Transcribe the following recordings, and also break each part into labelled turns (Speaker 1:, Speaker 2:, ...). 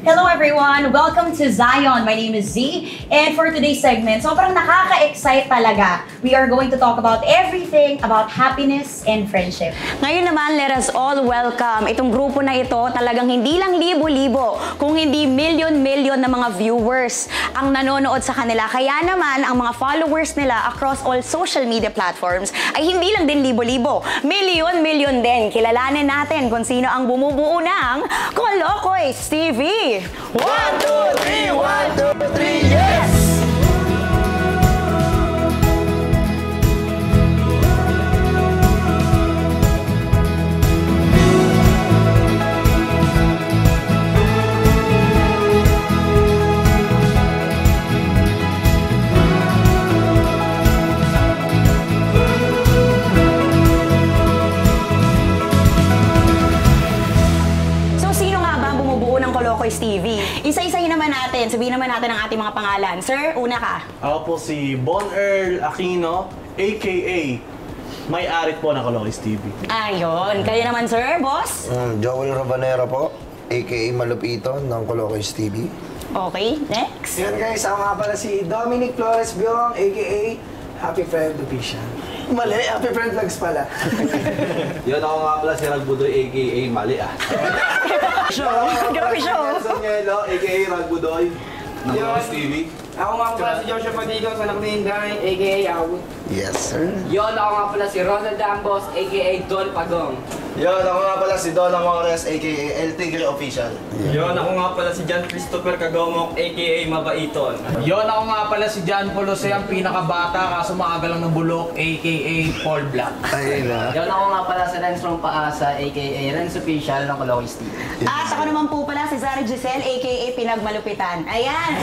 Speaker 1: Hello everyone! Welcome to Zion. My name is Z. And for today's segment, sobrang nakaka-excite talaga. We are going to talk about everything about happiness and friendship.
Speaker 2: Ngayon naman, let us all welcome itong grupo na ito. Talagang hindi lang libo-libo, kung hindi milyon-milyon na mga viewers ang nanonood sa kanila. Kaya naman, ang mga followers nila across all social media platforms ay hindi lang din libo-libo. Milyon-milyon din. Kilalanin natin kung sino ang bumubuo ng Kolokoys TV.
Speaker 3: 1, 2, 3, 1, 2, 3, yes!
Speaker 2: TV. Isa-isahin naman natin. Sabihin naman natin ang ating mga pangalan. Sir, una ka.
Speaker 4: Ako po si Bon Earl Aquino, a.k.a. may-ari po ng Kolokoys TV.
Speaker 2: Ayun. Kayo naman, sir, boss?
Speaker 3: Joel Rabanera po, a.k.a. Malupito ng Kolokoys TV.
Speaker 2: Okay, next.
Speaker 5: Yan guys, ako nga pala si Dominic Flores Biong, a.k.a. Happy Friend Official. Mali, Happy Friend Vlogs pala.
Speaker 6: Yun, ako nga pala si Ragbudoy, a.k.a. Mali
Speaker 2: Grabe show.
Speaker 6: Nelson Nielo, a.k.a. Ragbudoy ng Kolokoys TV.
Speaker 7: Ako nga pala si Joshua Padigo, sa anak ni Inday, a.k.a. Awud.
Speaker 3: Yes, sir.
Speaker 7: Yon, ako nga pala si Ronald Dambos, a.k.a. Don Pagong.
Speaker 8: Yon, ako nga pala si Don Amores, a.k.a. El Tigre Official.
Speaker 9: Yon, ako nga pala si John Christopher Kagomok, a.k.a. Mabaiton.
Speaker 10: Yon, ako nga pala si John Polose, ang pinakabata, kaso maaga lang ng bulok, a.k.a. Paul Black.
Speaker 3: Ayun na.
Speaker 7: Yon, ako nga pala si Renz from Paasa, a.k.a. Renz Official ng Kolokoys TV.
Speaker 2: At ako naman po pala si Zara Giselle, a.k.a. Pinagmalupitan. Ayan.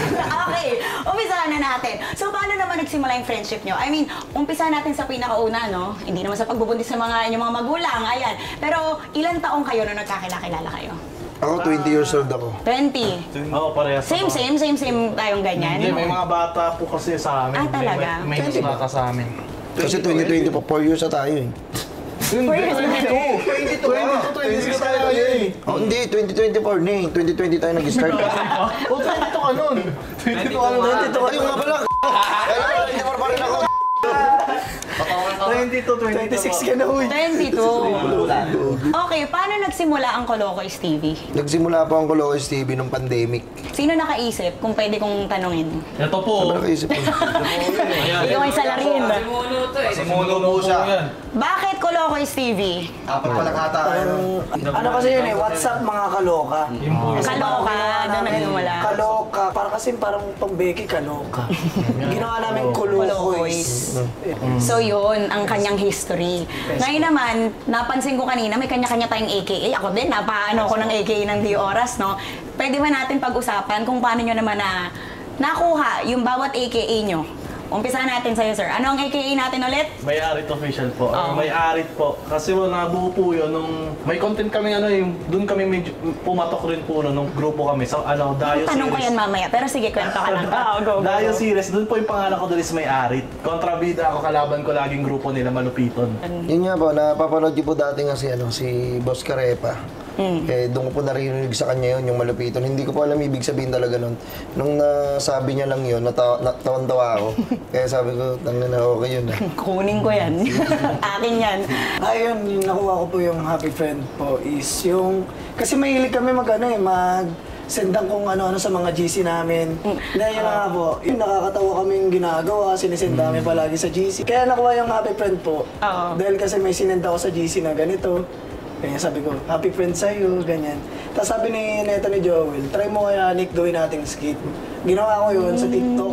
Speaker 2: Okay. Umpisahan na natin. So, paano naman nagsimula yung friendship nyo? I mean, umpisahan natin sa pinakauna, no? Hindi naman sa pagbubuntis sa mga inyong mga magulang. Ayan. Pero, ilang taong kayo nung nagkakilala kayo?
Speaker 3: Ako, 20 years old ako.
Speaker 2: 20?
Speaker 4: Oo, parehas.
Speaker 2: Same tayong ganyan?
Speaker 4: Hindi, may mga bata po kasi sa amin.
Speaker 2: Talaga?
Speaker 4: May mas bata sa amin.
Speaker 3: Kasi 2020 pa, 4 years na tayo eh.
Speaker 2: 4 years na ito?
Speaker 3: 22 tayo eh. Oh, hindi, 2024 na eh. 2020 tayo nag-start.
Speaker 4: O, 22 ka nun. 22 ka nun.
Speaker 3: 22 ka nga pala. Hindi pa rin ako.
Speaker 5: 26 ka na, uy.
Speaker 2: 22. Okay, paano nagsimula ang Kolokoys TV?
Speaker 3: Nagsimula po ang Kolokoys TV nung pandemic.
Speaker 2: Sino nakaisip kung pwede kong tanungin?
Speaker 10: Ito po.
Speaker 3: Ano nakaisip mo?
Speaker 2: Yung isa lang rin.
Speaker 7: Simuno to eh.
Speaker 8: Simuno po siya.
Speaker 2: Bakit Kolokoys TV?
Speaker 8: Apat pala kata.
Speaker 5: Ano kasi yun eh, WhatsApp mga kaloka.
Speaker 2: Kaloka, doon nagsimula.
Speaker 5: Kaloka, para kasi parang pambeki kaloka. Ginawa namin Kolokoys.
Speaker 2: So yun, ang kanyang history. Ngayon naman, napansin ko kanina, may kanya-kanya tayong AKA. Ako din, napaano ko ng AKA ng Di Oras, no? Pwede ba natin pag-usapan kung paano nyo naman nakuha yung bawat AKA nyo? Umpisahan natin sa'yo, sir. Ano ang AKA natin ulit?
Speaker 4: May-arit official po. May-arit po. Kasi nabuo po yun nung may content kami yung doon kami medyo pumatok rin po nung grupo kami sa Dayo Series.
Speaker 2: Tanong ko yan mamaya, pero sige, kwento ka lang. Go.
Speaker 4: Dayo Series, doon po yung pangalan ko doon is May-arit. Kontrabida ako, kalaban ko laging grupo nila Malupiton.
Speaker 3: Yun nga po, napapanood niyo po dati nga si Boss Carepa. Eh, doon ko po narinig sa kanya yun, yung Malupiton. Hindi ko po alam ibig sabihin talaga nun. Nung nasabi niya lang yun, natawan-tawa ako. Kaya sabi ko, tangina na okay yun.
Speaker 2: Kunin ko yan. Akin yan.
Speaker 5: Ayun, yung nakuha ko po yung Happy Friend po is yung... Kasi mahilig kami sendan kung ano-ano sa mga GC namin. Dahil yun nga po, yung nakakatawa kaming ginagawa, sinisend namin palagi sa GC. Kaya nakuha yung Happy Friend po. Dahil kasi may sinend ako sa GC na ganito. Kaya sabi ko, Happy Friend sa'yo, ganyan. Tapos sabi ni Neta ni Joel, try mo kaya Nick gawin nating skit. Ginawa ko yun sa TikTok.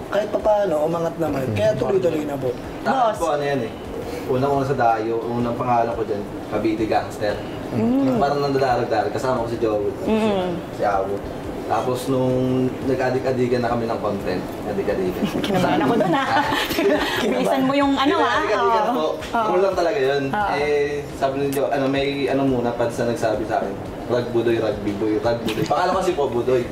Speaker 5: Kahit pa paano, umangat naman. Kaya tuloy-tuloy na po.
Speaker 6: Tapos po ano yan eh. Unang-una sa Dayo, unang pangalan ko dyan, Cavite Gangster. Parang nandadarag-darag, kasama ko si Joel, si Awo. Tapos nung nag-adik-adigan na kami ng content, adik-adigan.
Speaker 2: Kinabahan ako doon Bilisan mo yung
Speaker 6: Adik-adigan po. Ano lang talaga yun. Sabi ninyo, may muna, Pads na nagsabi sa akin, Ragbudoy, Rugby Boy, Ragbudoy. Pangalan kasi po, Budoy.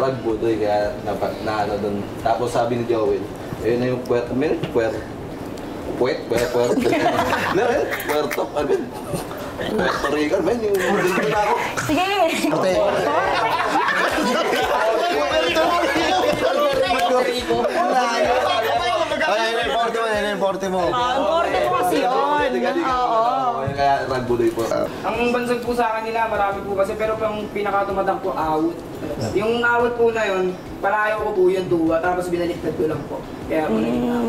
Speaker 6: Ragbudoy, kaya na doon. Tapos sabi ni Joel, ayun na yung puerto. Puerto. Puerto Rican, man. Yung dito na ako.
Speaker 2: Ang korte mo kasi yun. Oo.
Speaker 6: Kaya ragbudoy po.
Speaker 7: Ang bansag po sa kanila, marami po kasi, pero ang pinakatumatang po, awit. Yung awit po na yun, palayo ko po yung duwa, tapos binaliktad ko lang po. Kaya po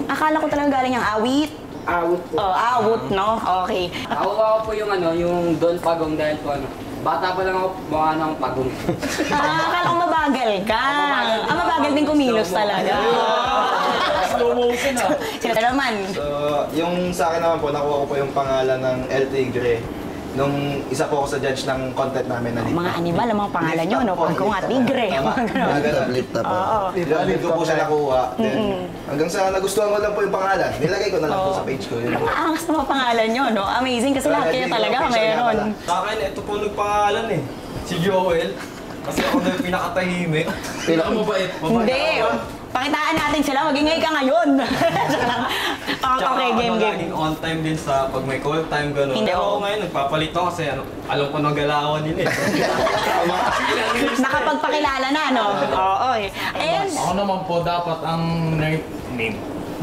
Speaker 2: Akala ko talaga galing ang awit.
Speaker 7: awit po.
Speaker 2: Oh, awit, no? Okay.
Speaker 7: Ako po yung yung Don Pagong dahil po bata pa lang ako, mukha na akong pagong.
Speaker 2: Akala ko mabagal ka. Mabagal din kumilos talaga.
Speaker 10: Slow motion
Speaker 2: Sino naman?
Speaker 8: So, yung sa akin naman po, nakuha ko po yung pangalan ng El Tigre. Nung isa po ako sa judge ng content namin na
Speaker 2: Mga animal, ang mga pangalan nyo, no? Pag nga tigre.
Speaker 3: Lift up.
Speaker 8: Lift ko po siya nakuha. Then, hanggang sa nagustuhan ko lang po yung pangalan, nilagay ko na lang po sa page ko. Yun po.
Speaker 2: Angas na mga pangalan nyo, no? Amazing kasi lahat kayo talaga meron.
Speaker 9: Sa akin, ito po nagpangalan eh. Si Joel. Kasi ako na yung pinakatahimik. Pinakamabait.
Speaker 2: Hindi. Pakitaan natin sila, magingay ka ngayon. Okay, game.
Speaker 9: Laging on time din sa pag may call time, gano'n.
Speaker 2: Hindi,
Speaker 9: Pero
Speaker 2: oo.
Speaker 9: ako ngayon, nagpapalit ako kasi alam ko nang galawan yun eh.
Speaker 2: Nakapagpakilala na, no? Oo, eh. And,
Speaker 10: Ako naman po, dapat ang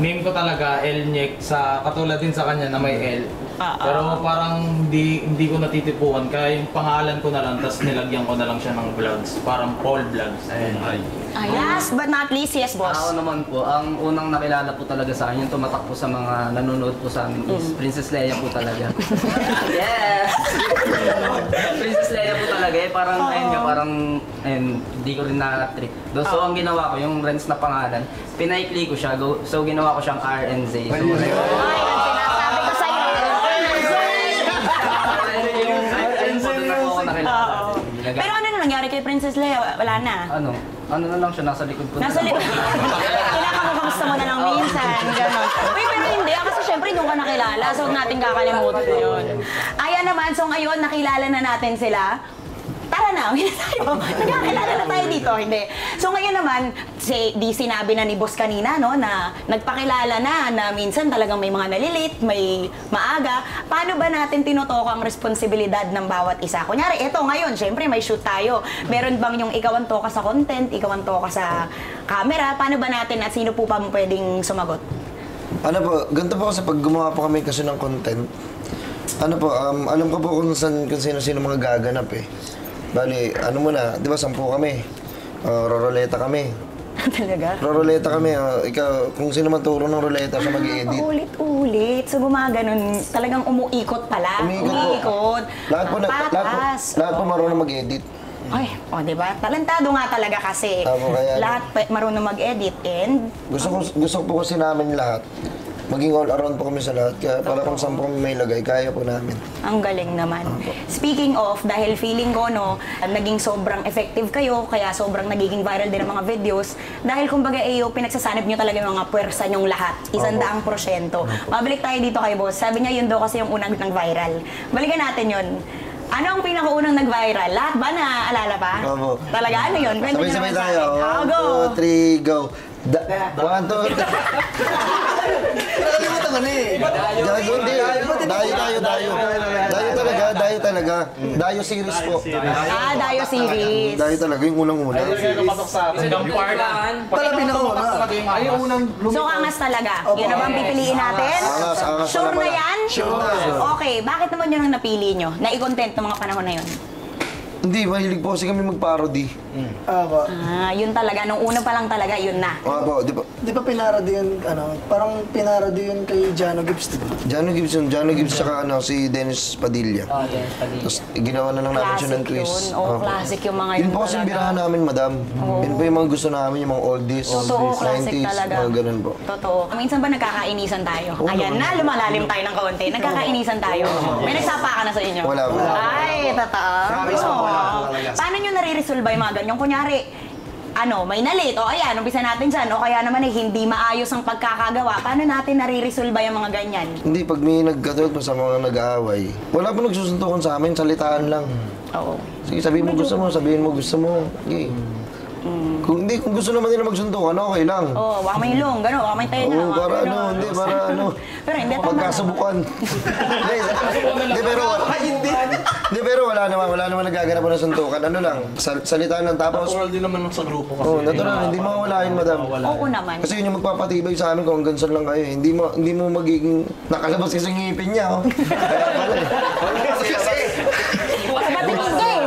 Speaker 10: name ko talaga, Elnyek, sa katulad din sa kanya na may L. Pero parang hindi ko natitipuan, kaya yung pangalan ko na lang, tapos nilagyan ko na lang siya ng vlogs, parang Paul Vlogs.
Speaker 2: last but not least, yes, boss.
Speaker 7: Ako naman po, ang unang nakilala po talaga sa akin, yung tumatak po sa mga nanonood po sa amin is Princess Leia po talaga. Yes! Princess Leia po talaga eh, parang hindi ko rin na-trick. So ang ginawa ko, yung Renz na pangalan, pinaikli ko siya, so ginawa ko siyang RNZ. So,
Speaker 2: Ay, ang sinasabi ko sa'yo. Pero ano na nangyari kay Princess Leia? Wala na.
Speaker 7: Ano na lang siya, nasa likod ko.
Speaker 2: Nasa likod. Kinakamukamusta mo na lang minsan. Ganon. Uy, pero hindi. Kasi syempre doon ka nakilala. So huwag natin kakalimutan na yun. Ayan naman. So ngayon, nakilala na natin sila. Tara na, uwi na tayo. Nagkakilala na tayo dito, hindi. So ngayon naman, di sinabi na ni boss kanina, no, na nagpakilala na minsan talagang may mga nalilit, may maaga. Paano ba natin tinutok ang responsibilidad ng bawat isa? Kunyari, eto ngayon, syempre may shoot tayo. Meron bang yung ikaw ang toka sa content, ikaw ang toka sa camera? Paano ba natin at sino po pa pwedeng sumagot?
Speaker 3: Ano po, ganito po kasi pag gumawa po kami kasi ng content, ano po, alam ko po kung sino-sino mga gaganap eh. Bali, ano muna, di ba 10 kami, roroleta kami.
Speaker 2: Talaga?
Speaker 3: Roroleta kami, ikaw, kung sino man turo ng roleta, siya mag-i-edit.
Speaker 2: Ulit-ulit. So gumaganon, talagang umuikot pala. Umiikot.
Speaker 3: Lahat po marunong mag-edit.
Speaker 2: Ay, di ba? Talentado nga talaga kasi. Lahat marunong mag-edit and...
Speaker 3: Gusto po kasi namin lahat. Maging all around po kami sa lahat. Kaya para kung saan po kami may lagay, kaya po namin.
Speaker 2: Ang galing naman. Speaking of, dahil feeling ko, no, naging sobrang effective kayo, kaya sobrang nagiging viral din ang mga videos. Dahil kumbaga, pinagsasanib nyo talaga yung mga puwersa nyong lahat. 100%. Mabalik tayo dito kay boss. Sabi niya yun daw kasi yung unang nag-viral. Balikan natin yun. Ano ang pinakaunang nag-viral? Lahat ba naaalala pa?
Speaker 3: Opo.
Speaker 2: Talaga, ano yun?
Speaker 3: Sabay-sabay tayo.
Speaker 2: Go!
Speaker 3: 1, 2, 3, go! 1, 2, 3. Nakalimutan ko na eh. Dayo talaga. Dayo series po.
Speaker 2: Dayo series.
Speaker 3: Dayo talaga, yung unang-una.
Speaker 10: Pala pinakauna. Ay, yung unang
Speaker 2: So, angas talaga. Yun na ba ang pipiliin natin?
Speaker 3: Angas
Speaker 2: Sure na yan?
Speaker 3: Sure na.
Speaker 2: Okay, bakit naman yun ang napili nyo? Na-i-content ng mga panahon na yun?
Speaker 3: Hindi, mahilig po kasi kami mag-parody.
Speaker 2: Yun talaga. Nung una pa lang talaga, yun na.
Speaker 3: Po, di ba?
Speaker 5: Di ba pinarody yun, parang pinarody yun kay Jano Gibbs, di ba?
Speaker 3: Jano Gibbs tsaka si Dennis Padilla.
Speaker 7: Dennis Padilla.
Speaker 3: Tapos ginawa na lang namin siya ng twist.
Speaker 2: Classic yung mga
Speaker 3: Yun po kasi yung birahan namin, madam. Yun po yung mga gusto namin, yung mga oldies,
Speaker 2: Totoo, classic
Speaker 3: 90s,
Speaker 2: talaga.
Speaker 3: mga ganun po.
Speaker 2: Totoo. Minsan ba nagkakainisan tayo? Ayan na, lumalalim tayo ng kaunti. Nagkakainisan tayo. May nagsapa ka na sa inyo?
Speaker 3: Wala.
Speaker 2: Ay, totoo. Paano nyo nare-resolve yung mga ganyan? Kunyari, may nalit, ayan, umpisa natin dyan, o kaya naman hindi maayos ang pagkakagawa, paano natin nare-resolve yung mga ganyan?
Speaker 3: Hindi, pag may nagkatulad mo sa mga nag-aaway, wala po nagsusuntukan sa amin, salitaan lang.
Speaker 2: Oo.
Speaker 3: Sige, sabihin mo gusto mo. Sige. Kung gusto naman nila magsuntukan, okay lang.
Speaker 2: Oo, baka may long, gano'n, baka may tayo na.
Speaker 3: Oo, para ano, hindi, para ano.
Speaker 2: Pero hindi, tama.
Speaker 3: Pagkasubukan. Hindi, pero wala naman nagaganap ng suntukan. Ano lang, salita lang tapos.
Speaker 4: Natural din naman sa grupo kasi.
Speaker 3: Oo, natural, hindi mawawalain, madam.
Speaker 2: Oo naman.
Speaker 3: Kasi yun yung magpapatibay sa amin kung hanggang saan lang kayo. Hindi mo magiging nakalabas kasi ngipin niya. Oh. Kaya pala eh.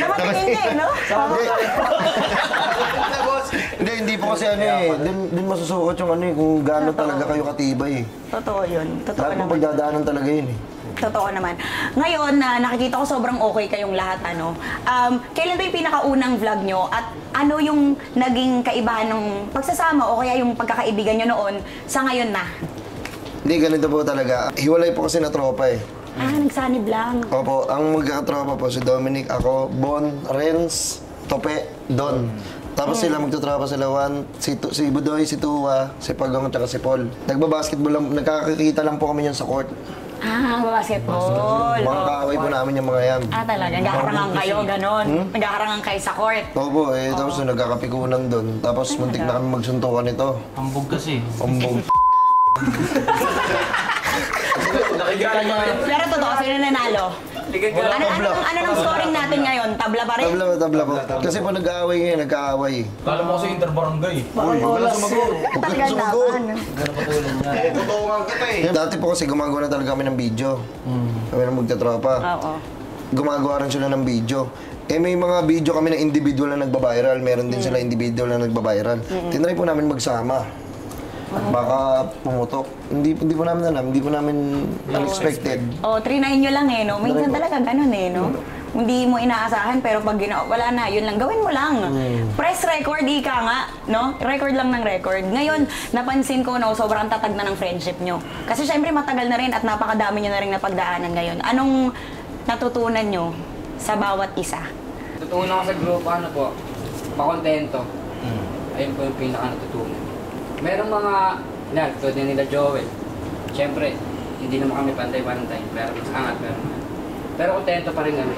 Speaker 2: Dapat hindi, no?
Speaker 3: Hindi po kasi ano eh. Dun masusukot yung ano eh, kung gaano talaga kayo katibay eh.
Speaker 2: Totoo yun. Totoo
Speaker 3: Lahat ng
Speaker 2: naman.
Speaker 3: pagdadaanan talaga yun eh.
Speaker 2: Totoo naman. Ngayon, nakikita ko sobrang okay kayong lahat, ano. Kailan ba yung pinakaunang vlog nyo? At ano yung naging kaibahan ng pagsasama o kaya yung pagkakaibigan nyo noon sa ngayon na?
Speaker 3: Hindi, ganito po talaga. Hiwalay po kasi na tropa eh.
Speaker 2: Nagsanib lang.
Speaker 3: Opo, ang magkakatropa po, si Dominic, ako, Bon, Renz, Tope, Don. Tapos sila magtutropa sila, si Budoy, si Tuwa, si Pagong, at si Paul. Nagbabasketball lang, nagkakakita lang po kami yun sa court.
Speaker 2: Basketball.
Speaker 3: Mga kaaway po namin yung mga yan.
Speaker 2: Talaga, nagkakarangan kayo, ganon. Nagkakarangan kayo sa court.
Speaker 3: Opo, tapos nagkakapikunan doon. Tapos muntik na kami magsuntukan ito.
Speaker 10: Ambog kasi.
Speaker 3: Ambog.
Speaker 2: Pero totoo, sino nanalo? Ano nang scoring natin ngayon? Tabla pa rin?
Speaker 3: Tabla po. Kasi po nag-aaway ngayon, nag-aaway.
Speaker 10: Kala mo kasi interbarangay.
Speaker 3: Wala sumagot. Huwag ka sumagot.
Speaker 8: Totoo nga kita eh.
Speaker 3: Dati po kasi gumagawa na talaga kami ng video. Kami na magtatropa.
Speaker 2: Oo.
Speaker 3: Gumagawa rin sila ng video. May mga video kami na individual na nagba-viral. Meron din sila individual na nagba-viral. Tinry po namin magsama. Baka pumutok. Hindi po namin alam. Hindi po namin unexpected.
Speaker 2: Trinayin nyo lang eh, no? Minsan talaga ganun eh, no? Hindi mo inaasahan, pero pag wala na, yun lang, gawin mo lang. Press record, ika nga, no? Record lang ng record. Ngayon, napansin ko, no, sobrang tatag na ng friendship nyo. Kasi syempre matagal na rin at napakadami nyo na rin napagdaanan ngayon. Anong natutunan nyo sa bawat isa?
Speaker 7: Natutunan ko sa grupo, ano po, pakontento. Ayun po yung pinaka-natutunan. Merong mga, tulad na nila Joel. Siyempre, hindi naman kami pantay-pantay. Pero mas angat, pero kontento pa rin kami.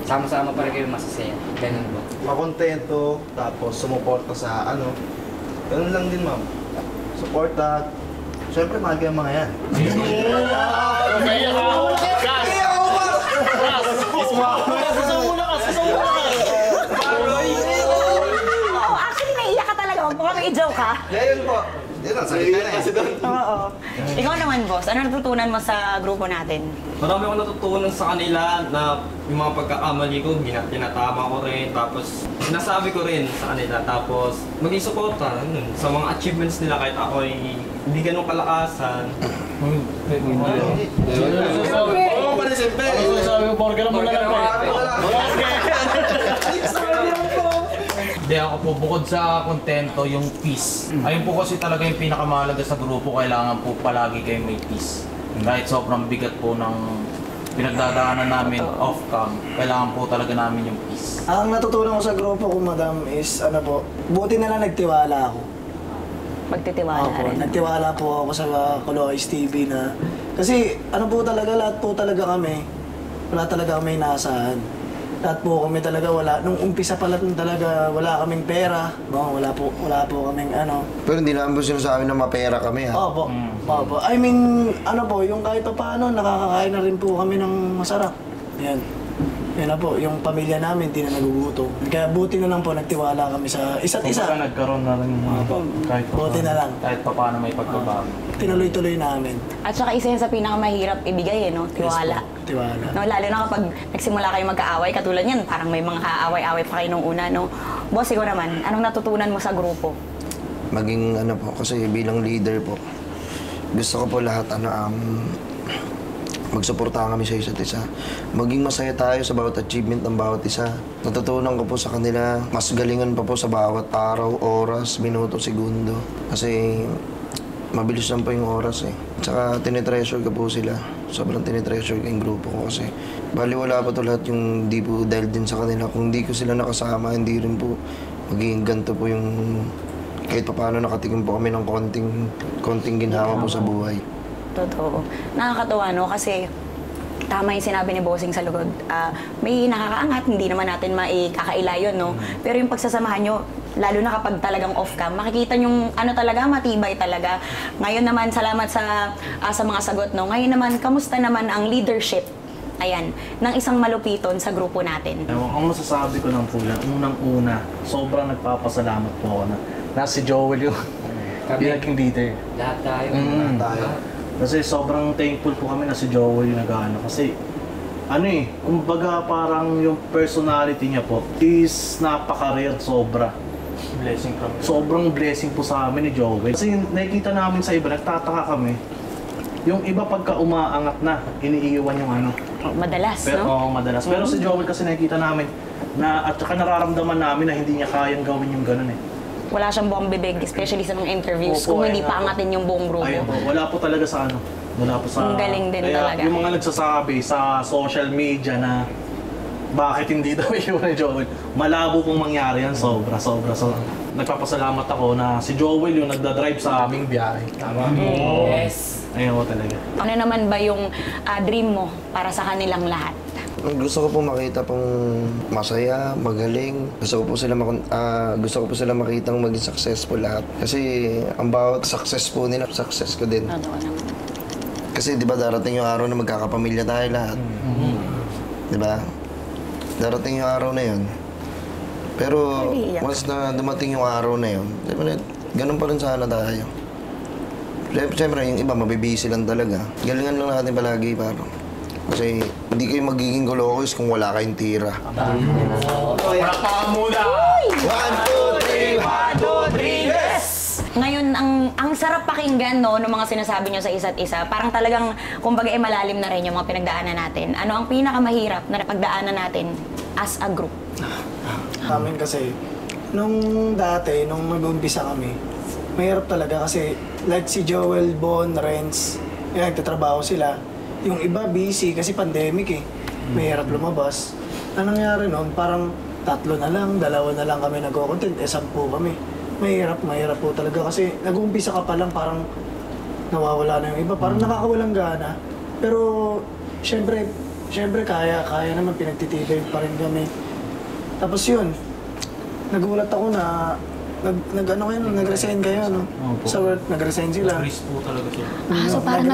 Speaker 7: Sama-sama pa rin kayo masasaya. Ganun po.
Speaker 8: Makontento, tapos sumuporta sa ano. Ganun lang din, ma'am. Suporta. Siyempre, mahal kayo mga yan.
Speaker 2: Actually, naiiyak ka talaga. Huwag mo kami i-joke, ha?
Speaker 8: Yun po. Yun ang salita na kasi doon.
Speaker 2: Oo. Ikaw naman, boss. Ano natutunan mo sa grupo natin?
Speaker 9: Marami akong natutunan sa kanila na yung mga pagkakamali ko, tinatama ko rin. Tapos, sinasabi ko rin sa kanila. Tapos, maging suporta sa mga achievements nila kahit ako ay hindi ganun kalakasan.
Speaker 4: Oo, pa rin siyempre. Sabi ko, porker mo na lang kayo.
Speaker 10: Hindi ako po, bukod sa kontento, yung peace. Ayun po kasi talaga yung pinakamahalaga sa grupo, kailangan po palagi kayong may peace. Kahit sobrang bigat po ng pinagdadaanan namin off-cam, kailangan po talaga namin yung peace.
Speaker 5: Ang natutunan ko sa grupo ko, madam, is ano po, buti na lang nagtiwala ako.
Speaker 2: Pagtitiwala rin.
Speaker 5: Nagtiwala po ako sa Kalois TV na, kasi ano po talaga, lahat po talaga kami, wala talaga kami inaasahan. Lahat po kami talaga wala. Nung umpisa pa lang talaga wala kaming pera. No, wala po kaming ano.
Speaker 3: Pero hindi naman po sinasabi na mapera kami ha.
Speaker 5: Opo. Opo. I mean, ano po, yung kahit pa paano, nakakakain na rin po kami ng masarap. Yan. Yan na po, yung pamilya namin, hindi na nagugutom. Kaya buti na lang po, nagtiwala kami sa isa't isa.
Speaker 10: Kumbaga nagkaroon na rin kahit pa
Speaker 5: Buti na lang.
Speaker 10: Kahit pa paano may pagbabago.
Speaker 5: Tinuloy-tuloy namin.
Speaker 2: At saka isa yan sa pinakamahirap ibigay, no? Tiwala.
Speaker 5: Yes, po. Tiwala.
Speaker 2: No, lalo na kapag nagsimula kayo magkaaway, katulad yan, parang may mga kaaway-away pa kayo nung una, no? Boss, ikaw naman, anong natutunan mo sa grupo?
Speaker 3: Maging ano po, kasi bilang leader po, gusto ko po lahat magsuporta kami sa isa't isa. Maging masaya tayo sa bawat achievement ng bawat isa. Natutunan ko po sa kanila, mas galingan pa po sa bawat araw, oras, minuto, segundo. Kasi mabilis lang po yung oras eh. Tsaka tinitreasure ko po sila. Sobrang tinitreasure ko yung grupo ko kasi baliwala po to lahat yung di po dahil din sa kanila. Kung di ko sila nakasama, hindi rin po magiging ganito po yung kahit pa paano nakatikim po kami ng konting ginhawa po sa buhay.
Speaker 2: Totoo. Nakakatawa, no? Kasi tama yung sinabi ni Bossing sa lugod. May nakakaangat, hindi naman natin maikakaila yun, no? Pero yung pagsasamahan nyo, lalo na kapag talagang off-cam, makikita yung ano talaga, matibay talaga. Ngayon naman, salamat sa mga sagot, no? Ngayon naman, kamusta naman ang leadership, ayan, ng isang malupiton sa grupo natin?
Speaker 4: Ang masasabi ko lang po yan, unang-una, sobrang nagpapasalamat po ako na si Joel yung naging leader.
Speaker 7: Lahat tayo.
Speaker 4: Kasi sobrang thankful po kami na si Joel yung nag-ano. Kasi kumbaga parang yung personality niya po is napaka-rare, sobra.
Speaker 10: Blessing kami.
Speaker 4: Sobrang blessing po sa amin ni Joel. Kasi nakikita namin sa iba, nagtataka kami. Yung iba pagka umaangat na, iniiwan yung ano.
Speaker 2: Madalas,
Speaker 4: Pero,
Speaker 2: no?
Speaker 4: madalas. Pero si Joel kasi nakikita namin na at saka nararamdaman namin na hindi niya kayang gawin yung ganun eh.
Speaker 2: Wala siyang buong bibig, especially sa mga interviews,
Speaker 4: Opo,
Speaker 2: kung hindi
Speaker 4: ayun
Speaker 2: pa
Speaker 4: po.
Speaker 2: angatin yung buong grupo.
Speaker 4: Ayun po, wala po talaga sa ano. Wala po sa...
Speaker 2: Ang galing din
Speaker 4: kaya
Speaker 2: talaga.
Speaker 4: yung mga nagsasabi sa social media na bakit hindi daw iwan ni Joel, malabo pong mangyari yan, sobra. So, nagpapasalamat ako na si Joel yung nagdadrive sa aming biyahe. Tama.
Speaker 7: Yes.
Speaker 4: Ayun po talaga.
Speaker 2: Ano naman ba yung dream mo para sa kanilang lahat?
Speaker 3: Gusto ko po makita pong masaya, magaling. Gusto ko po sila makitang maging successful lahat. Kasi ang bawat success po nila, success ko din.
Speaker 2: Totoo naman.
Speaker 3: Kasi di ba darating yung araw na magkakapamilya tayo lahat. Di ba? Darating yung araw na yun. Pero once na dumating yung araw na yun, di ba, ganun pa rin sana tayo. Siyempre, yung iba mabibisi lang talaga. Galingan lang natin palagi parang. Kasi hindi kayo magiging Golokos kung wala kayong tira.
Speaker 10: Palakpakan muna!
Speaker 3: 1, 2, 3!
Speaker 2: 1, 2, 3, yes! Ngayon, ang sarap pakinggan, no, ng mga sinasabi nyo sa isa't isa. Parang talagang, kumbaga, malalim na rin yung mga pinagdaanan natin. Ano ang pinakamahirap na napagdaanan natin as a group?
Speaker 5: Amin kasi, nung dati, nung mag-umpisa kami, mahirap talaga kasi like si Joel, Bon, Renz, nagtatrabaho sila. Yung iba busy kasi pandemic eh. Mahirap lumabas. Ang nangyari noon, parang 3 na lang, 2 na lang kami nag-content, 10 kami. Mahirap po talaga kasi nag-uumpisa ka pa lang parang nawawala na yung iba. Parang nakakawalang gana. Pero syempre kaya naman, pinagtitibay pa rin kami. Tapos yun, nagulat ako na nag-resign kayo, no? Sa work, nag-resign sila.
Speaker 10: Chris po talaga siya.
Speaker 2: So parang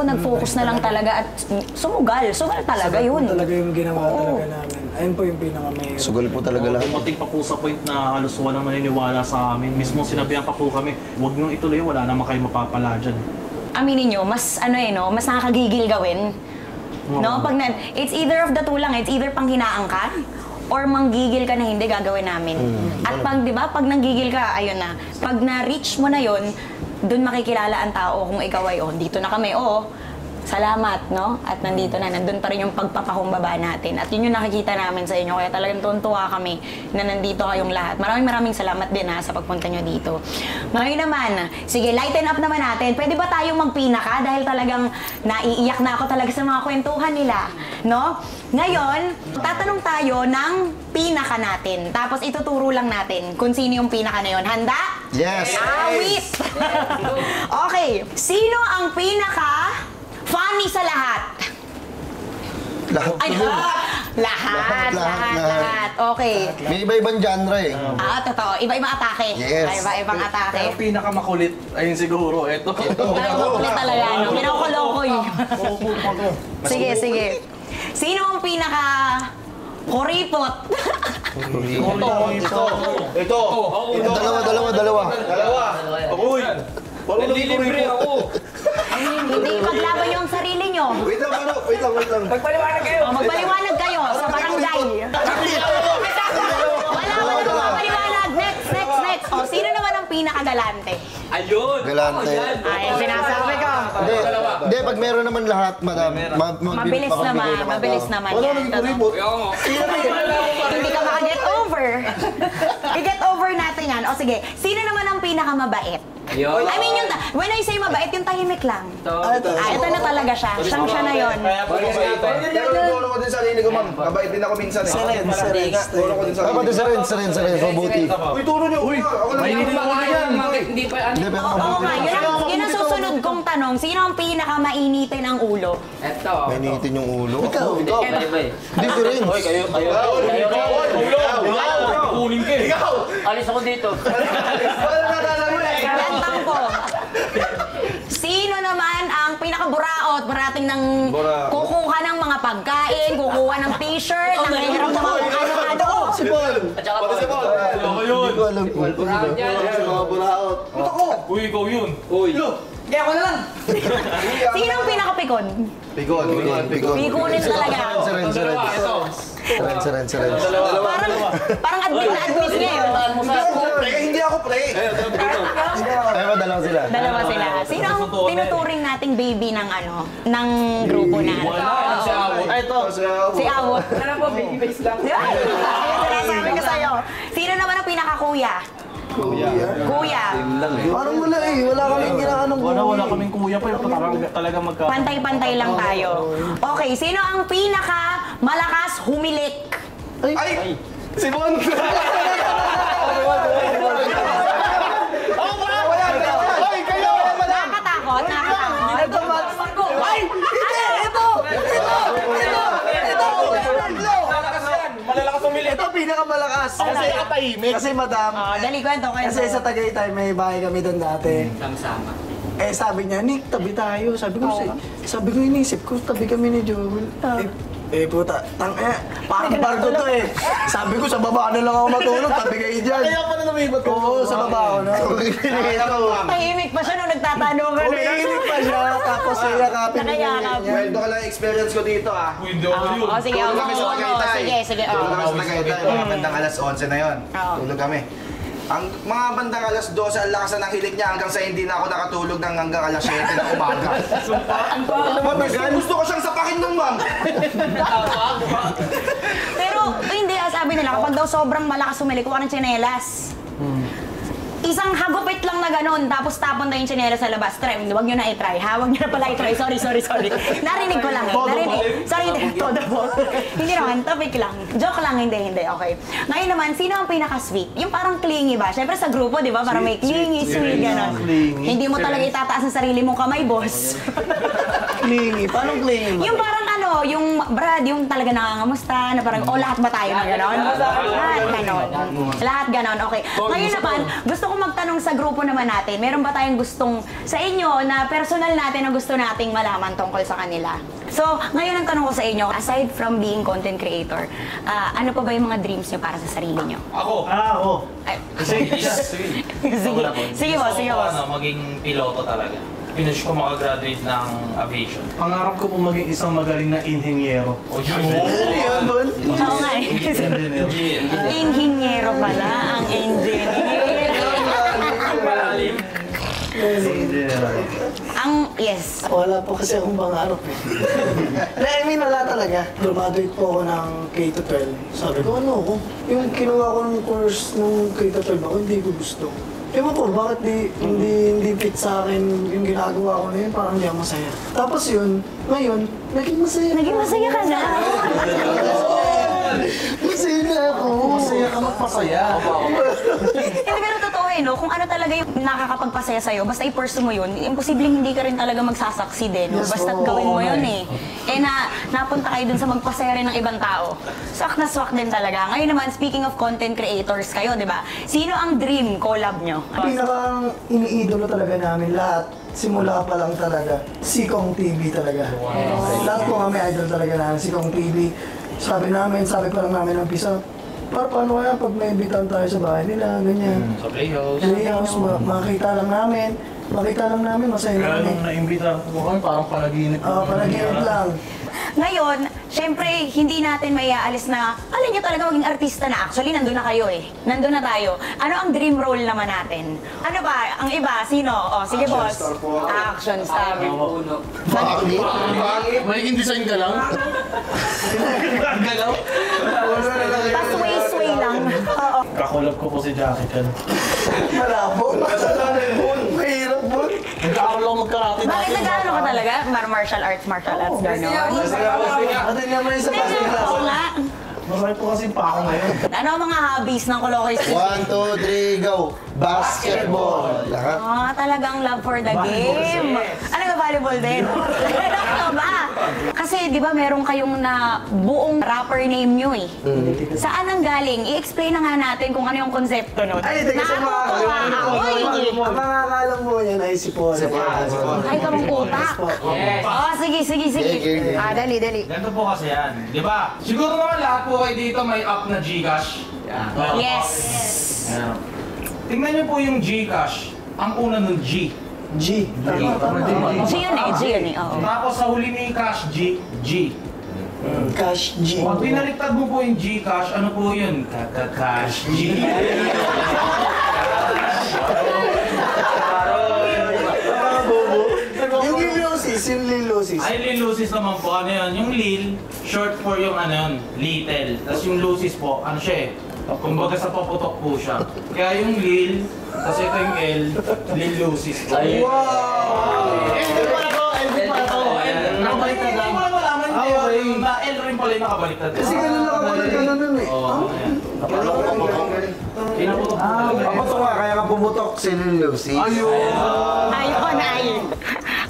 Speaker 2: nag-focus na lang talaga at sugal talaga yun.
Speaker 5: Talaga yung ginawa talaga namin. Ayun po yung pinakamahirap.
Speaker 3: Sugal po talaga lang.
Speaker 4: Dumating pa po sa point na halos walang maniniwala sa amin. Mismo sinabihan pa po kami, huwag niyong ituloy, wala naman kayo mapapala dyan.
Speaker 2: Aminin nyo, mas mas nakakagigil gawin. No? It's either of the two lang. It's either panghinaan ka or manggigil ka na hindi gagawin namin. At pag, di ba, pag nanggigil ka, ayun na. Pag na-reach mo na yon, dun makikilala ang tao kung ikaw ay, dito na kami, salamat, no? At nandito na, nandun pa rin yung pagpapakumbaba natin. At yun yung nakikita namin sa inyo. Kaya talagang tuntua kami na nandito kayong lahat. Maraming salamat din sa pagpunta nyo dito. Ngayon naman, sige, lighten up naman natin. Pwede ba tayong magpinaka? Dahil talagang naiiyak na ako talaga sa mga kwentuhan nila, no? Ngayon, tatanong tayo ng pinaka natin. Tapos ituturo lang natin kung sino yung pinaka na yun. Handa?
Speaker 3: Yes!
Speaker 2: Awit! Okay, sino ang pinaka funny sa lahat?
Speaker 3: Lahat.
Speaker 2: Ay, lahat. Okay.
Speaker 3: May iba-ibang genre eh.
Speaker 2: Totoo. Iba-ibang atake.
Speaker 3: Yes.
Speaker 2: Iba-ibang atake.
Speaker 4: Pero pinakamakulit, ayun siguro, eto.
Speaker 2: Pinakakulit talaga, no? Pinakakulokoy. Sige. Sino ang pinaka kuripot?
Speaker 8: Ito.
Speaker 3: Dalawa.
Speaker 8: Uy!
Speaker 9: Nalilibre ako.
Speaker 2: Hindi ipaglaban nyo ang sarili nyo.
Speaker 8: Wait lang.
Speaker 9: Magpaliwanag kayo.
Speaker 2: Magpaliwanag kayo sa barangay. Wala magpaliwanag. Next. Sino naman ang pinakagalante?
Speaker 9: Ayun.
Speaker 3: Galante.
Speaker 2: Ay, sinasabi ko.
Speaker 3: Hindi, pag meron naman lahat, madam.
Speaker 2: Mabilis naman
Speaker 8: Wala
Speaker 2: yan.
Speaker 8: naging kuripot.
Speaker 2: Hindi ka maka-get over. I-get over natin yan. O sige, sino naman ang pinakamabait?
Speaker 7: Ayun.
Speaker 2: I mean, when I say mabait, yung tahimik lang. Ito na talaga siya. Siya na yun.
Speaker 8: Pero nagturo ko din sa sarili ko, ma'am. Mabait din ako minsan eh. Turo ko din sa sarili ko.
Speaker 3: Sa rin, mabuti.
Speaker 8: Uy, turo niyo. Uy, ako lang.
Speaker 4: Mainitin ako na yan.
Speaker 9: Hindi pa
Speaker 3: Hindi, pero
Speaker 2: Oo
Speaker 3: mabuti.
Speaker 2: nga, yun ang susunod kong tanong, sino ang pinakamainitin ang ulo?
Speaker 7: Eto.
Speaker 3: Mainitin yung ulo.
Speaker 5: Ikaw.
Speaker 7: Iba eh.
Speaker 3: Difference.
Speaker 10: Kunin ka eh.
Speaker 7: Alis ako dito.
Speaker 2: Gantang ko. Sino naman ang pinakaburaot, parating ng kukuha ng mga pagkain, kukuha ng t-shirt, nangihiram ng mga ano-ano?
Speaker 5: Si Paul.
Speaker 7: At saka po.
Speaker 10: Ako yun.
Speaker 3: Hindi ko alam kung
Speaker 7: Buraot yan.
Speaker 5: Mga buraot.
Speaker 10: Uy, ikaw yun.
Speaker 7: Uy.
Speaker 2: Sino ang pinakapikon?
Speaker 3: Pigon.
Speaker 2: Pikunin talaga.
Speaker 3: Seren.
Speaker 2: Parang admit na admit niya yun.
Speaker 8: Hindi ako pre.
Speaker 3: Ay, dalawa sila.
Speaker 2: Dalawa sila. Sino ang tinuturing nating baby ng ano, ng grupo na?
Speaker 10: Si Awot.
Speaker 8: Ay, ito.
Speaker 2: Si Awot.
Speaker 7: Ano po, baby face lang.
Speaker 2: Sinasabi ko sa'yo. Sino naman ang pinakakuya? Kuya.
Speaker 5: Parang wala eh. Wala kaming ginaanong
Speaker 4: Wala kaming kuya pa. Talaga magka...
Speaker 2: Pantay-pantay lang tayo. Okay, sino ang pinaka malakas humilik?
Speaker 8: Ay! Si Bon!
Speaker 2: Nakakatakot?
Speaker 5: Ay! Ito!
Speaker 10: Malalakas umili.
Speaker 5: Ito pinakamalakas. Kasi
Speaker 10: Tahimik.
Speaker 5: Kasi madam,
Speaker 2: Dali kwento.
Speaker 5: kasi sa Tagaytay may bahay kami doon dati.
Speaker 7: Sama-sama.
Speaker 5: Eh sabi niya, Nick, tabi tayo. Sabi ko inisip ko, tabi kami ni Joel. Puta, parang barko to eh. Sabi ko, sa baba na lang ako matulog, tabi kayo dyan.
Speaker 8: Kaya pa na lumibat ka.
Speaker 5: Oo, sa baba ako na.
Speaker 2: Tahimik pa siya nung nagtatanong.
Speaker 5: Umiinit pa siya, tapos yakapin niya.
Speaker 2: Nakayakap.
Speaker 8: Kwento ka lang experience ko dito ah.
Speaker 10: Uy, hindi ako yun.
Speaker 2: Sige.
Speaker 8: Tulog kami sa Tagaytay.
Speaker 2: Sige.
Speaker 8: Tulog kami sa Tagaytay. Mga bandang alas 11 na yon.
Speaker 2: Oo.
Speaker 8: Tulog kami. Ang mga bandang alas 12, ang lakas na ng hilik niya hanggang sa hindi na ako nakatulog ng hanggang alas 7 ng umaga. Gusto ko siyang sapakin nun, ma'am.
Speaker 2: Pero hindi, sabi nila, kapag daw sobrang malakas humilik, kuha ng tsinelas. Isang hagupit lang na ganun, tapos tapon na yung tsinelas sa labas. Try, huwag nyo na i-try, ha? Huwag nyo na pala i-try. Sorry. Narinig ko lang eh. Sorry, todo po. Hindi naman, topic lang. Joke lang, hindi. Okay. Ngayon naman, sino ang pinaka-sweet? Yung parang clingy ba? Siyempre sa grupo, di ba? Parang may clingy, sweet, gano'n. Hindi mo talaga itataas ang sarili mong kamay, boss.
Speaker 5: Clingy, paano clingy?
Speaker 2: Yung parang ano, yung Brad, yung talaga nangangamusta, na parang, lahat ba tayo na gano'n? Lahat gano'n, okay. Ngayon naman, gusto ko magtanong sa grupo naman natin, meron ba tayong gustong sa inyo na personal natin na gusto nating malaman tungkol sa kanila? So, ngayon ang tanong ko sa inyo, aside from being content creator, ano pa ba yung mga dreams nyo para sa sarili nyo?
Speaker 10: Ako.
Speaker 4: Oo.
Speaker 2: Ay,
Speaker 10: Sige.
Speaker 2: sige po.
Speaker 10: Maging piloto talaga. Finish ko makagraduate ng aviation.
Speaker 4: Pangarap ko po maging isang magaling na inhenyero.
Speaker 10: O yun.
Speaker 5: Yun, Bon?
Speaker 2: Oo nga eh.
Speaker 4: Engineer.
Speaker 2: Inhinyero pala ang engineer.
Speaker 10: Malalim.
Speaker 2: Yes.
Speaker 5: Wala po kasi akong pangarap eh. I mean, wala talaga. Graduate po ako ng K-12. Sabi ko, ano ako? Yung kinuha ko ng course ng K-12 ako, hindi ko gusto. Ewan ko, bakit hindi fit sa akin yung ginagawa ko na yun, parang hindi ako masaya. Tapos yun, ngayon, naging masaya.
Speaker 2: Naging masaya ka na.
Speaker 5: Masaya na ako.
Speaker 8: Masaya ka magpasaya.
Speaker 2: Hindi, pero totoo eh, no? Kung ano talaga yung nakakapagpasaya sa'yo, basta i-pursue mo yun, imposibleng hindi ka rin talaga magsasucceed eh, no?
Speaker 5: Yes,
Speaker 2: Basta't
Speaker 5: oo,
Speaker 2: gawin mo
Speaker 5: oo,
Speaker 2: yun eh. Napunta kayo dun sa magpasaya rin ng ibang tao. Swak na swak din talaga. Ngayon naman, speaking of content creators kayo, di ba? Sino ang dream collab nyo?
Speaker 5: Pinakang iniidolo talaga namin lahat. Simula pa lang talaga. Sikong TV talaga. Lahat po kami idol talaga namin. Sikong TV. Sabi pa lang namin ng pisa. Paano kaya pag may bitan tayo sa bahay nila, ganyan.
Speaker 10: Sa Playhouse.
Speaker 5: Playhouse, makita lang namin, masaya
Speaker 4: Kaya
Speaker 5: namin.
Speaker 4: nung naimbita ko kami, parang panaginip.
Speaker 5: Panaginip lang.
Speaker 2: Ngayon, syempre, hindi natin may aalis na, alam nyo talaga maging artista na. Actually, nandun na kayo eh. Nandun na tayo. Ano ang dream role naman natin? Ano ba? Ang iba? Sino? Sige, boss. Action star.
Speaker 10: Magiging design ka lang? Galaw?
Speaker 2: Tapos sway lang. Oo.
Speaker 4: Kakulab ko po si Jackie Chan.
Speaker 5: Malabo. Mahirap po.
Speaker 4: Nag-aaral ako mag-karate
Speaker 2: Bakit nag-ano ka talaga? Martial arts, gano'n?
Speaker 5: At naman yung sa basketball.
Speaker 2: Oo nga.
Speaker 4: Marami po kasi pa ako ngayon.
Speaker 2: Ano ang mga hobbies ng Kolokoy
Speaker 3: 1, 2, 3, go! Basketball! Lahat.
Speaker 2: Talagang love for the game. Ano volleyball din. Ano ba? Kasi di ba meron kayong na buong rapper name nyo eh. Saan ang galing? I-explain na nga natin kung ano yung konsepto nun.
Speaker 5: Ay, hindi kasi
Speaker 2: Nakakatuwa ako eh.
Speaker 5: ang mga akalang mo yan ay si Paul.
Speaker 2: Ay, kamang utak.
Speaker 10: Yes.
Speaker 2: Oh, sige. Dali.
Speaker 10: Ganito po kasi yan. Di ba? Siguro naman lahat po kayo dito may app na Gcash.
Speaker 2: Yes.
Speaker 10: Ayan. Tingnan niyo po yung Gcash. Ang una nun G.
Speaker 5: G.
Speaker 2: G yun eh. Oo.
Speaker 10: Tapos sa huli ni Cash G.
Speaker 5: Cash G.
Speaker 10: Pag pinaliktad mo po yung Gcash, ano po yun? Cash G.
Speaker 5: Yung Lilosis.
Speaker 10: Ay, Lilusis naman po, ano yun? Yung Lil, short for yung ano yun, little. Tapos yung Lucis po, ano siya eh? Kumbaga sa paputok po siya. Kaya yung Lil, tapos ito yung L, Lil Lucis po. Nakabaliktad lang. Hindi mo lang malaman yung na L rin pala yung nakabaliktad.
Speaker 5: Kasi ganun lang ako nun eh.
Speaker 10: Oo, ayan. Pinaputok po talaga.
Speaker 3: Paputok nga, kaya ka pumutok si Lucy.
Speaker 2: Ayun.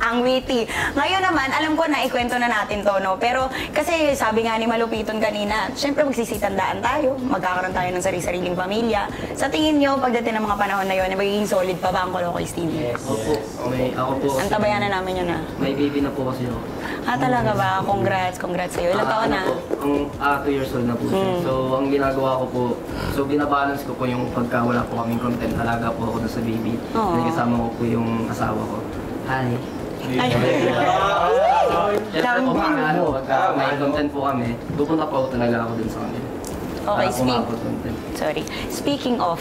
Speaker 2: Ang witty. Ngayon naman, alam ko na ikwento na natin to, no? Pero kasi sabi nga ni Malupiton kanina, syempre magsisitandaan tayo, magkakaroon tayo ng sarili-sariling pamilya. Sa tingin nyo, pagdating ng mga panahon na yun, magiging solid pa ba ang Kolokoy's TV?
Speaker 7: Yes. Ako po.
Speaker 2: Ang tabayanan namin yun na.
Speaker 7: May baby na po kasi ako.
Speaker 2: Talaga ba? Congrats sa'yo. Ilang taon na?
Speaker 7: Ang 2 years old na po siya. So, ang ginagawa ko po, binabalance ko po yung pagka wala po kaming content. Alaga po ako sa baby. May kasama ko po yung asawa ko. Hi. Siyempre po pagka may content po kami, pupunta po talaga ako dun sa kanila.
Speaker 2: Okay,
Speaker 7: content.
Speaker 2: Speaking of,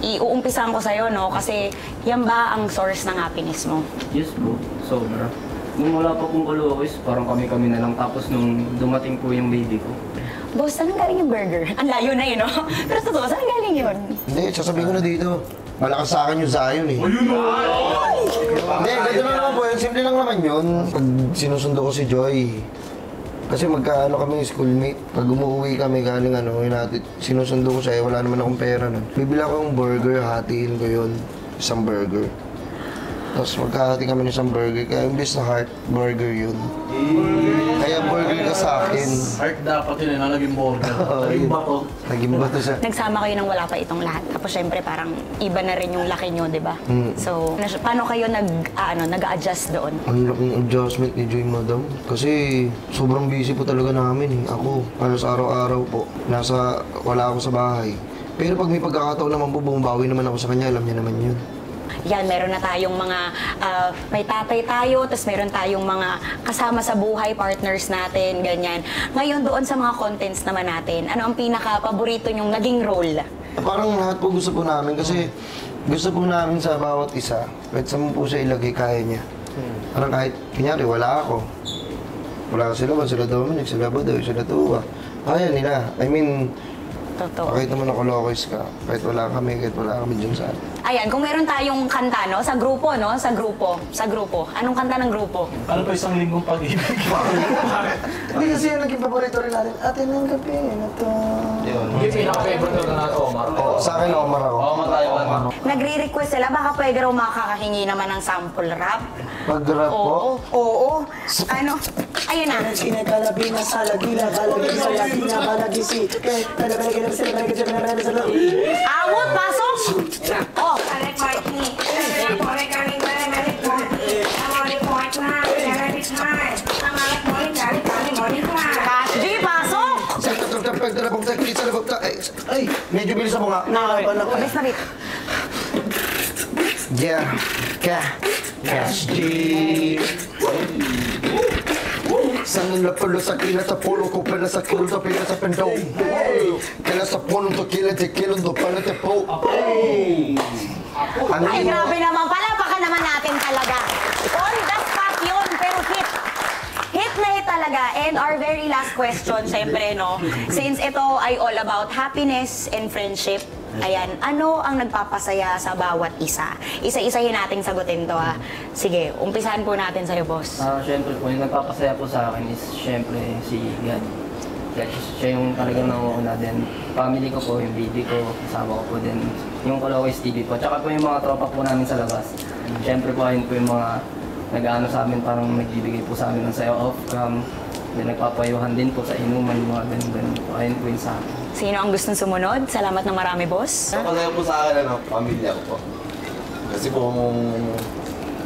Speaker 2: iuumpisahan ko sa'yo, no? Kasi yan ba ang source ng happiness mo?
Speaker 7: Yes po, sobra. Nung wala pa pong Kolokoy's, parang kami-kami na lang. Tapos nung dumating po yung baby ko.
Speaker 2: Boss, saan ang galing yung burger? Ang layo na yun, no? Pero totoo, saan ang galing yun?
Speaker 3: Hindi, sasabihin ko na dito. Malakas sa akin yung Zion eh. Hindi, ganito na naman po yun. Simple lang naman yun. Pag sinusundo ko si Joy, kasi magkaano kami schoolmate. Pag umuwi kami galing sinusundo ko siya, wala naman akong pera nun. Bibila ko yung burger, hatiin ko yun. Isang burger. Tapos magkahati kami ng isang burger, kaya imbis na heart, burger yun. Kaya burger ka sa akin.
Speaker 4: Heart dapat yun, naging burger. Naging bato.
Speaker 3: Naging bato siya.
Speaker 2: Nagsama kayo nang wala pa itong lahat. Tapos syempre parang iba na rin yung laki nyo, di ba? So, paano kayo nag-a-adjust doon?
Speaker 3: Ang laking adjustment ni Joy Madam. Kasi sobrang busy po talaga namin eh. Ako, halos araw-araw po. Wala ako sa bahay. Pero pag may pagkakataon naman po, bumabawi naman ako sa kanya, alam niya naman yun.
Speaker 2: Yan, meron na tayong mga, may tatay tayo, tapos meron tayong mga kasama sa buhay, partners natin, ganyan. Ngayon, doon sa mga contents naman natin, ano ang pinaka-paborito nyong naging role?
Speaker 3: Parang lahat po gusto po namin kasi gusto po namin sa bawat isa. Kahit saan mo po siya ilagay, kaya niya. Parang kahit, kunyari, wala ako. Wala sila Dominic, sila Badoy, sila Tuwa. Kaya nila. I mean,
Speaker 2: Totoo.
Speaker 3: kahit naman ako Kolokoy's ka, kahit wala kami dyan sa
Speaker 2: Ayan, kung meron tayong kanta, no? Sa grupo, no? Sa grupo. Anong kanta ng grupo?
Speaker 4: Ano pa isang linggong pag-ibig?
Speaker 5: Hindi kasi yung naging paborito rin natin. Atin ang gabi na to.
Speaker 10: Yung pinaka-favorite na natin, Omar.
Speaker 3: Sa akin, Omar ako.
Speaker 10: Omar tayo, Omar.
Speaker 2: Nagre-request sila, baka pwede raw makakahingi naman ng sample rap.
Speaker 3: Mag-rap po?
Speaker 2: Oo. Ano? Ayun na.
Speaker 5: Kinakalabi na sa lagila, kalagi sa lagina, kalagi si.
Speaker 2: Awot, pasok! Oh, Cash G, pasok!
Speaker 3: Ay, medyo bilis mo nga.
Speaker 2: Abis na bit.
Speaker 3: Yeah, Cash G. Sangan na pala sa kila sa polo ko pala sa kilo sa pila sa pendong. Kaya sa punong to kila te kilo do pala te po.
Speaker 2: Ay, grabe naman. Palapakan naman natin talaga. On the spot yun, pero hit. Hit na hit talaga. And our very last question, syempre, no? Since ito ay all about happiness and friendship, ayan, ano ang nagpapasaya sa bawat isa? Isa-isahin nating sagutin to, ha? Sige, umpisahan po natin sa'yo, boss.
Speaker 7: Siyempre po, yung nagpapasaya po sa akin is siyempre si God. Siya yung talagang nauuna din. Family ko po, yung baby ko, kasama ko po din. Yung Kolokoy's TV po. Tsaka po yung mga tropa po namin sa labas. Siyempre po, ayun po yung mga nag-ano sa amin, parang nagbibigay po sa amin ng sayo off cam. Then nagpapayuhan din po sa inuman, mga ganun po. Ayun po yung sa akin.
Speaker 2: Sino ang gustong sumunod? Salamat ng marami, boss.
Speaker 6: Sa pagkaya po sa akin, pamilya ko po. Kasi po,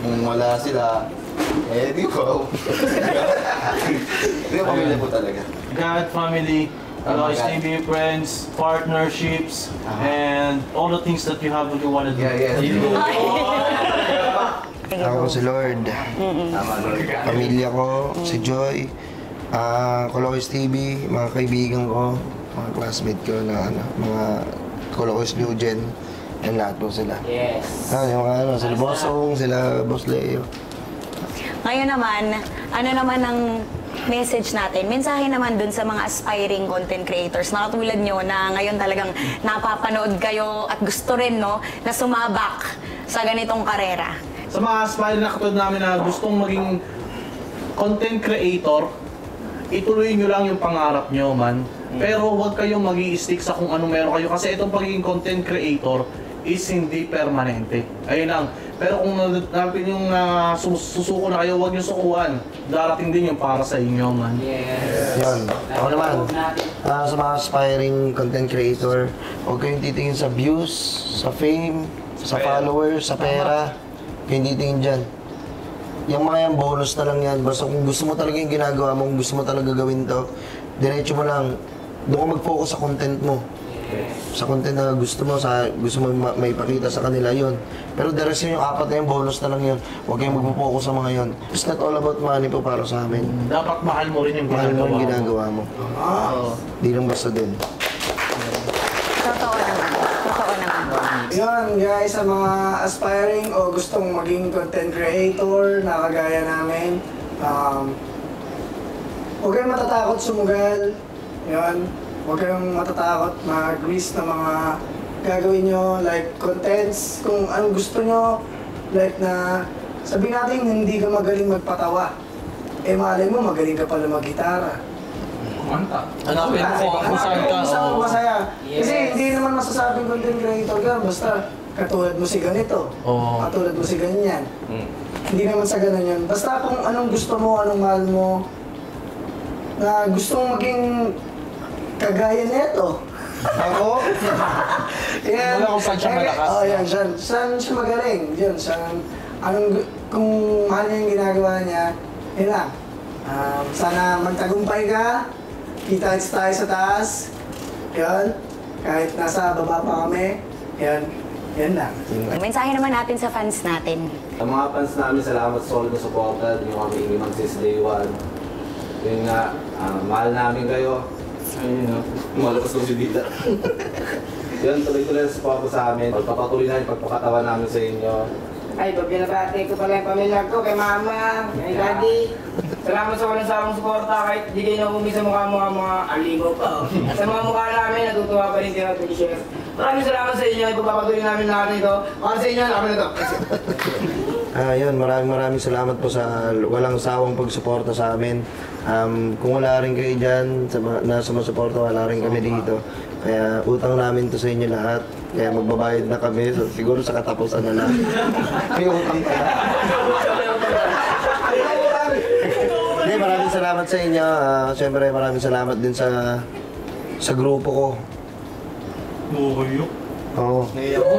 Speaker 6: kung wala sila, di ko. Hindi ko pamilya po talaga.
Speaker 4: God, family, Aloys TV, friends, partnerships, and all the things that you have that you want to do.
Speaker 3: Ako si Lord. Pamilya ko, si Joy, Colocos TV, mga kaibigan ko, mga classmate ko na mga Colocos New Gen, and lahat po sila.
Speaker 7: Yes.
Speaker 3: Yung mga sila Bossong, sila Boss Leo.
Speaker 2: Ngayon naman, ano naman ang message natin? Mensahe naman dun sa mga aspiring content creators na katulad nyo na ngayon talagang napapanood kayo at gusto rin no, na sumabak sa ganitong karera.
Speaker 4: Sa mga aspiring na katulad namin na gustong maging content creator, ituloy nyo lang yung pangarap nyo, man. Pero huwag kayong mag-i-stick sa kung ano meron kayo. Kasi itong pagiging content creator is hindi permanente. Ayun lang. Pero kung natin yung susuko na kayo, huwag nyo sukuhan. Darating din yung para sa inyo, man.
Speaker 3: Yes. Yun. Ako naman, sa mga aspiring content creator, huwag kayong titingin sa views, sa fame, sa followers, sa pera. Kayong titingin dyan. Yung mga yan, bonus na lang yan. Basta kung gusto mo talaga yung ginagawa mo, kung gusto mo talaga gawin to, diretso mo lang. Doon ka mag-focus sa content mo. Sa content na gusto mo may ipakita sa kanila yon. Pero the rest yung 4 na yung bonus na lang yun. Huwag kayong mag-focus sa mga yon. It's not all about money po para sa amin.
Speaker 4: Dapat mahal mo rin yung
Speaker 3: Mahal mo yung
Speaker 4: ginagawa mo.
Speaker 3: ginagawa mo. Di lang basta din.
Speaker 2: Totoo naman. Totoo naman.
Speaker 5: Yun guys, sa mga aspiring o gustong maging content creator na kagaya namin, huwag kayong matatakot sumugal. Yun. Huwag kayong matatakot mag-risk na mga gagawin nyo, like contents, kung anong gusto nyo, like na sabihin natin hindi ka magaling magpatawa. Eh malay mo, magaling ka pala mag-gitara.
Speaker 10: Kumanta.
Speaker 4: Hanapin mo kung saan ka.
Speaker 5: Kung saan mo masaya. Kasi hindi naman masasabing content creator ka, basta katulad mo si ganito, katulad mo si ganyan. Hindi naman sa ganun yun. Basta kung anong gusto mo, anong mahal mo, na gustong maging kagaya nito. Ako? Yan.
Speaker 4: Wala kung saan siya malakas.
Speaker 5: Oo, yan. Saan siya magaling. Yun, kung mahal niya yung ginagawa niya, yun lang. Sana magtagumpay ka. Kita-kits tayo sa taas. Yun. Kahit nasa baba pa kami. Yun. Yan lang.
Speaker 2: Mensahe naman natin sa fans natin.
Speaker 6: Sa mga fans namin, salamat sa all na supported. Yung kami inimang since day one. Yun nga, mahal namin kayo. Ayun, malakas ng si Dita. Yun, tuloy-tuloy na support sa amin. Pagpapatuloy na yung pagpapatawa namin sa inyo.
Speaker 11: Ay, binabati ko pala yung pamilya ko, kay mama, kay daddy. Salamat sa walang sawang suporta kahit di kayo naumi sa mukha mga aligo pa. At sa mga mukha namin, natutuwa pa rin kayo at share. Maraming salamat sa inyo, ipagpapatuloy namin lahat ito. Para sa inyo, namin ito.
Speaker 3: Yun, maraming salamat po sa walang sawang pagsuporta sa amin. Kung wala rin kayo dyan, na sumusuporta, wala rin kami dito. Kaya utang namin to sa inyo lahat. Kaya magbabayad na kami, so, siguro sa katapusan na lang. May utang pala. Hindi, maraming salamat sa inyo. Siyempre, maraming salamat din sa grupo ko.
Speaker 4: Buhoy yun.
Speaker 3: Oo.
Speaker 6: Naiyak ko.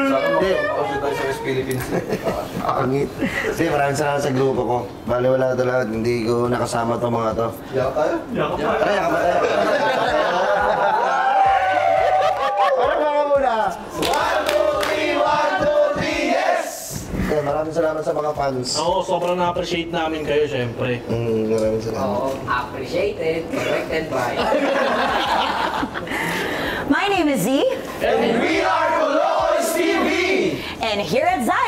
Speaker 3: Hindi.
Speaker 6: Tayo sa West Philippines.
Speaker 3: Pangit. Hindi, maraming salamat sa grupo ko. Bale, wala talaga. Hindi ko nakasama itong mga to.
Speaker 6: Yak tayo?
Speaker 4: Yak pa.
Speaker 3: Ay, yakap tayo. Ano mga muna? 1, 2, 3, 1, 2, 3, yes! Okay, maraming salamat sa mga fans.
Speaker 4: Oo, sobrang na-appreciate namin kayo, syempre.
Speaker 3: Maraming salamat.
Speaker 11: Oo, appreciated, corrected by.
Speaker 2: My name is Z.
Speaker 4: And we are Colocos TV!
Speaker 2: And here at Zion,